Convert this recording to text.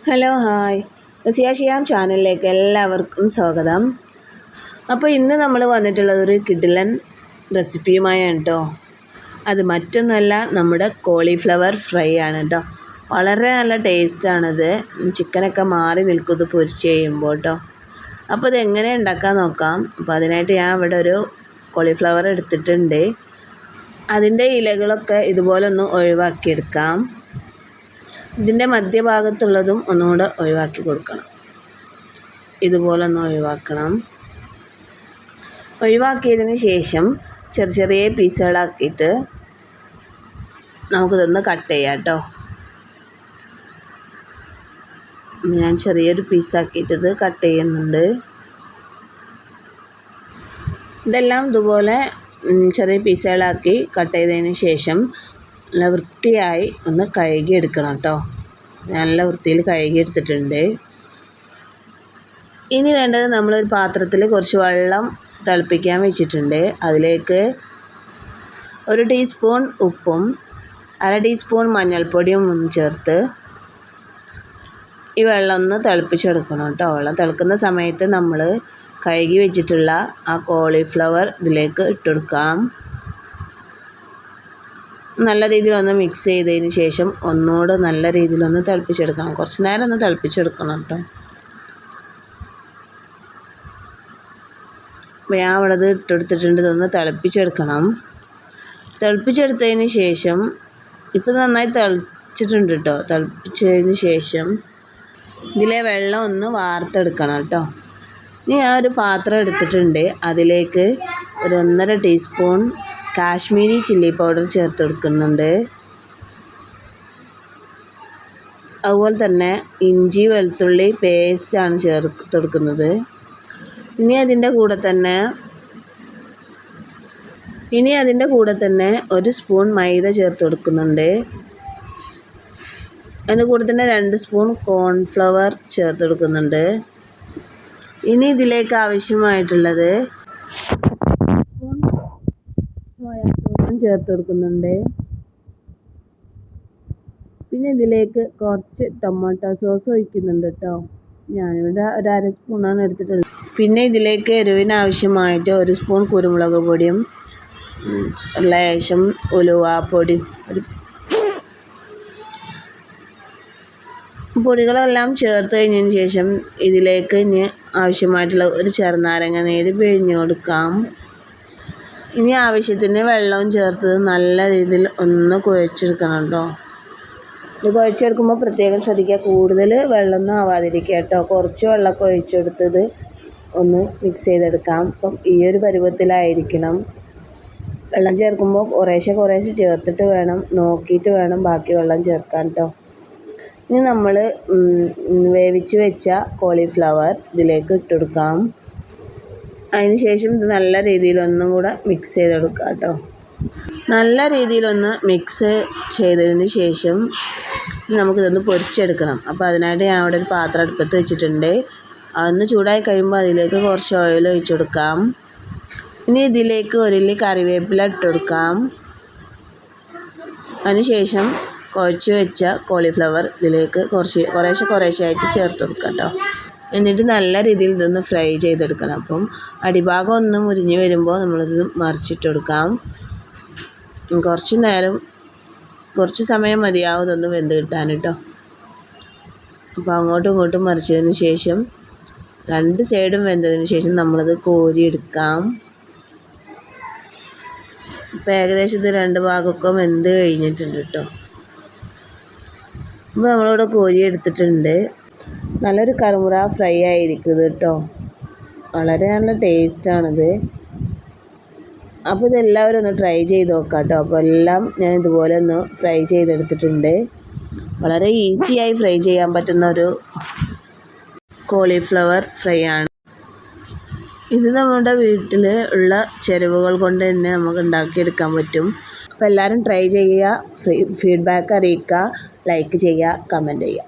Hello hi Raziya ഷിയാം ചാനലിലേക്ക് എല്ലാവർക്കും സ്വാഗതം. അപ്പോൾ ഇന്ന് നമ്മൾ വന്നിട്ടുള്ളത് ഒരു കിടിലൻ റെസിപ്പിയുമായാണ് കേട്ടോ. അത് മറ്റൊന്നുമല്ല, നമ്മുടെ കോളിഫ്ലവർ ഫ്രൈ ആണ് കേട്ടോ. വളരെ നല്ല ടേസ്റ്റാണത്. ചിക്കനൊക്കെ മാറി നിൽക്കുന്നത് പൊരിച്ച് കഴിയുമ്പോൾ കേട്ടോ. അപ്പോൾ ഇതെങ്ങനെ ഉണ്ടാക്കാൻ നോക്കാം. അപ്പോൾ അതിനായിട്ട് ഞാൻ ഇവിടെ ഒരു കോളിഫ്ലവർ എടുത്തിട്ടുണ്ട്. അതിൻ്റെ ഇലകളൊക്കെ ഇതുപോലെ ഒന്ന് ഒഴിവാക്കിയെടുക്കാം. ഇതിൻ്റെ മധ്യഭാഗത്തുള്ളതും ഒന്നുകൂടെ ഒഴിവാക്കി കൊടുക്കണം. ഇതുപോലെ ഒന്ന് ഒഴിവാക്കണം. ഒഴിവാക്കിയതിന് ശേഷം ചെറിയ ചെറിയ പീസുകളാക്കിയിട്ട് നമുക്കിതൊന്ന് കട്ട് ചെയ്യാം കേട്ടോ. ഞാൻ ചെറിയൊരു പീസാക്കിയിട്ടത് കട്ട് ചെയ്യുന്നുണ്ട്. ഇതെല്ലാം ഇതുപോലെ ചെറിയ പീസുകളാക്കി കട്ട് ചെയ്തതിന് ശേഷം നല്ല വൃത്തിയായി ഒന്ന് കഴുകി എടുക്കണം കേട്ടോ. നല്ല വൃത്തിയിൽ കഴുകി എടുത്തിട്ടുണ്ട്. ഇനി വേണ്ടത്, നമ്മളൊരു പാത്രത്തിൽ കുറച്ച് വെള്ളം തിളപ്പിക്കാൻ വെച്ചിട്ടുണ്ട്. അതിലേക്ക് 1 ടീസ്പൂൺ ഉപ്പും 1/2 ടീസ്പൂൺ മഞ്ഞൾപ്പൊടിയും ചേർത്ത് ഈ വെള്ളം ഒന്ന് തിളപ്പിച്ചെടുക്കണം കേട്ടോ. വെള്ളം തിളക്കുന്ന സമയത്ത് നമ്മൾ കഴുകി വെച്ചിട്ടുള്ള ആ കോളിഫ്ലവർ ഇതിലേക്ക് ഇട്ടെടുക്കാം. നല്ല രീതിയിലൊന്ന് മിക്സ് ചെയ്തതിന് ശേഷം ഒന്നുകൂടെ നല്ല രീതിയിലൊന്ന് തിളപ്പിച്ചെടുക്കണം. കുറച്ച് നേരം ഒന്ന് തിളപ്പിച്ചെടുക്കണം കേട്ടോ. ഞാൻ അവിടെ ഇത് ഇട്ടെടുത്തിട്ടുണ്ട്. ഇതൊന്ന് തിളപ്പിച്ചെടുക്കണം. തിളപ്പിച്ചെടുത്തതിന് ശേഷം ഇപ്പോൾ നന്നായി തിളച്ചിട്ടുണ്ട് കേട്ടോ. തിളപ്പിച്ചതിന് ശേഷം ഇതിലെ വെള്ളം ഒന്ന് വാർത്തെടുക്കണം കേട്ടോ. ഇനി ഞാൻ ഒരു പാത്രം എടുത്തിട്ടുണ്ട്. അതിലേക്ക് ഒരു 1.5 ടീസ്പൂൺ കാശ്മീരി ചില്ലി പൗഡർ ചേർത്ത് കൊടുക്കുന്നുണ്ട്. അതുപോലെ തന്നെ ഇഞ്ചി വെളുത്തുള്ളി പേസ്റ്റാണ് ചേർത്ത് കൊടുക്കുന്നത്. ഇനി അതിൻ്റെ കൂടെ തന്നെ 1 സ്പൂൺ മൈദ ചേർത്ത് കൊടുക്കുന്നുണ്ട്. അതിൻ്റെ കൂടെ തന്നെ 2 സ്പൂൺ കോൺഫ്ലവർ ചേർത്ത് കൊടുക്കുന്നുണ്ട്. ഇനി ഇതിലേക്ക് ആവശ്യമായിട്ടുള്ളത് സോയാ സോസും ചേർത്ത് കൊടുക്കുന്നുണ്ട്. പിന്നെ ഇതിലേക്ക് കുറച്ച് ടൊമാറ്റോ സോസ് ഒഴിക്കുന്നുണ്ട് കേട്ടോ. ഞാനിവിടെ ഒരു 1/2 സ്പൂണാണ് എടുത്തിട്ടുള്ളത്. പിന്നെ ഇതിലേക്ക് എരിവിന് ആവശ്യമായിട്ട് 1 സ്പൂൺ കുരുമുളക് പൊടിയും ലേശം ഉലുവാപ്പൊടിയും പൊടികളെല്ലാം ചേർത്ത് കഴിഞ്ഞതിന് ശേഷം ഇതിലേക്ക് ഇനി ആവശ്യമായിട്ടുള്ള ഒരു ചെറുനാരങ്ങ നീര് പിഴിഞ്ഞ് കൊടുക്കാം. ഇനി ആവശ്യത്തിന് വെള്ളവും ചേർത്ത് നല്ല രീതിയിൽ ഒന്ന് കുഴച്ചെടുക്കണം കേട്ടോ. ഇത് കുഴച്ചെടുക്കുമ്പോൾ പ്രത്യേകം ശ്രദ്ധിക്കുക, കൂടുതൽ വെള്ളമൊന്നും ആവാതിരിക്കുക കേട്ടോ. കുറച്ച് വെള്ളമൊക്കെ ഒഴിച്ചെടുത്തത് ഒന്ന് മിക്സ് ചെയ്തെടുക്കാം. അപ്പം ഈ ഒരു പരുവത്തിലായിരിക്കണം. വെള്ളം ചേർക്കുമ്പോൾ കുറേശ്ശെ ചേർത്തിട്ട് വേണം, നോക്കിയിട്ട് വേണം ബാക്കി വെള്ളം ചേർക്കാൻ കേട്ടോ. ഇനി നമ്മൾ വേവിച്ച് വെച്ച കോളിഫ്ലവർ ഇതിലേക്ക് ഇട്ടെടുക്കാം. അതിന് ശേഷം ഇത് നല്ല രീതിയിലൊന്നും കൂടെ മിക്സ് ചെയ്തെടുക്കാം കേട്ടോ. നല്ല രീതിയിലൊന്ന് മിക്സ് ചെയ്തതിന് ശേഷം നമുക്കിതൊന്ന് പൊരിച്ചെടുക്കണം. അപ്പോൾ അതിനായിട്ട് ഞാൻ അവിടെ ഒരു പാത്രം അടുപ്പത്ത് വെച്ചിട്ടുണ്ട്. അതൊന്ന് ചൂടായി കഴിയുമ്പോൾ അതിലേക്ക് കുറച്ച് ഓയിൽ ഒഴിച്ച് കൊടുക്കാം. ഇനി ഇതിലേക്ക് 1 ഇല്ലി കറിവേപ്പില ഇട്ടെടുക്കാം. അതിനുശേഷം കുഴച്ച് വെച്ച കോളിഫ്ലവർ ഇതിലേക്ക് കുറേശ്ശെ ആയിട്ട് ചേർത്ത് കൊടുക്കാം കേട്ടോ. എന്നിട്ട് നല്ല രീതിയിൽ ഇതൊന്ന് ഫ്രൈ ചെയ്തെടുക്കണം. അപ്പം അടിഭാഗം ഒന്ന് മുരിഞ്ഞ് വരുമ്പോൾ നമ്മളിത് മറിച്ചിട്ട് കൊടുക്കാം. കുറച്ച് സമയം മതിയാവും ഇതൊന്ന് വെന്ത് കിട്ടാൻ കേട്ടോ. അപ്പോൾ അങ്ങോട്ടും ഇങ്ങോട്ടും മറിച്ചതിന് ശേഷം 2 സൈഡും വെന്തതിന് ശേഷം നമ്മളിത് കോരിയെടുക്കാം. ഇപ്പോൾ ഏകദേശം ഇത് 2 ഭാഗമൊക്കെ വെന്ത് കഴിഞ്ഞിട്ടുണ്ട് കേട്ടോ. അപ്പോൾ നമ്മളിവിടെ കോരിയെടുത്തിട്ടുണ്ട്. നല്ലൊരു കറുമുറ ഫ്രൈ ആയിരിക്കും കേട്ടോ. വളരെ നല്ല ടേസ്റ്റാണിത്. അപ്പോൾ ഇതെല്ലാവരും ഒന്ന് ട്രൈ ചെയ്ത് നോക്കാം കേട്ടോ. അപ്പോൾ എല്ലാം ഞാൻ ഇതുപോലെ ഒന്ന് ഫ്രൈ ചെയ്തെടുത്തിട്ടുണ്ട്. വളരെ ഈസിയായി ഫ്രൈ ചെയ്യാൻ പറ്റുന്ന ഒരു കോളിഫ്ലവർ ഫ്രൈ ആണ്. ഇത് നമ്മുടെ വീട്ടിൽ ഉള്ള ചേരുവകൾ കൊണ്ട് തന്നെ നമുക്ക് ഉണ്ടാക്കിയെടുക്കാൻ പറ്റും. അപ്പോൾ എല്ലാവരും ട്രൈ ചെയ്യുക, ഫീഡ്ബാക്ക് അറിയിക്കുക, ലൈക്ക് ചെയ്യുക, കമൻറ്റ് ചെയ്യുക.